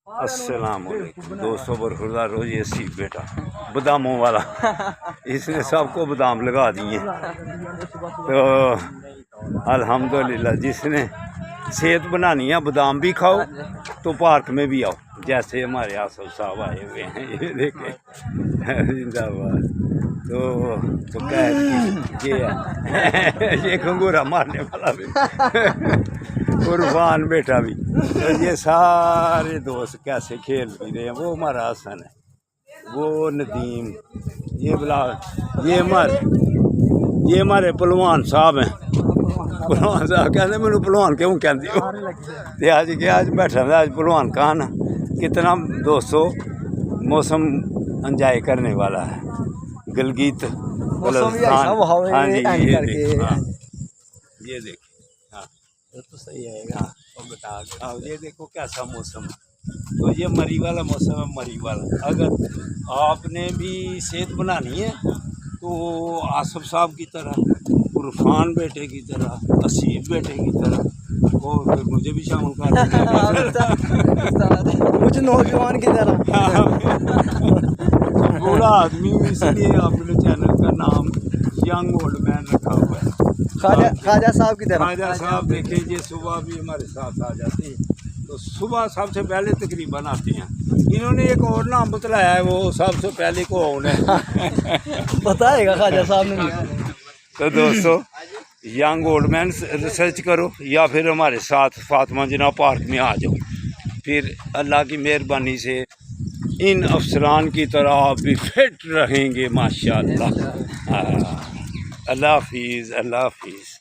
السلام علیکم دوستوں، برخوردار روز یہ سی بیٹا باداموں والا اس نے سب کو بادام لگا دیے. تو الحمدللہ جس نے صحت بنانی ہے بادام بھی کھاؤ تو پارک میں بھی آؤ، جیسے ہمارے آصف صاحب آئے ہوئے ہیں. یہ دیکھیں زندہ باد. تو یہ ہے یہ کھنگورا مارنے والا بھی عرفان بیٹا بھی. تو یہ سارے دوست کیسے کھیل بھی رہے ہیں. وہ ہمارا حسن ہے، وہ ندیم، یہ بلال، یہ ہمارے پلوان صاحب ہیں. پلوان صاحب کہتے مجھے پلوان کیوں کہتے ہو؟ آج بیٹھا تھا آج پلوان کہاں نا. کتنا دوستوں موسم انجوائے کرنے والا ہے. گلگت بلتستان. ہاں جی یہ دیکھیں تو صحیح ہے گا. یہ دیکھو کیسا موسم ہے. تو یہ مری والا موسم ہے، مری والا. اگر آپ نے بھی صحت بنانی ہے تو آصف صاحب کی طرح، عرفان بیٹے کی طرح، اسیف بیٹے کی طرح، اور پھر مجھے بھی شامل کر کچھ نوجوان کی طرح بوڑھا آدمی ہوں، اس لیے اپنے چینل کا نام ینگ اولڈ مین رکھا ہوا ہے. خواجہ صاحب کی طرح. خواجہ صاحب دیکھیں یہ صبح بھی ہمارے ساتھ آ جاتے ہیں. تو صبح سب سے پہلے تقریباً آتے ہیں. انہوں نے ایک اور نام بتلایا ہے، وہ سب سے پہلے کون ہے بتائے گا خواجہ صاحب نے. تو دوستو ینگ اولڈ مین ریسرچ کرو یا پھر ہمارے ساتھ فاطمہ جناح پارک میں آ جاؤ. پھر اللہ کی مہربانی سے ان افسران کی طرح آپ بھی فٹ رہیں گے ماشاءاللہ. اللہ حافظ، اللہ حافظ.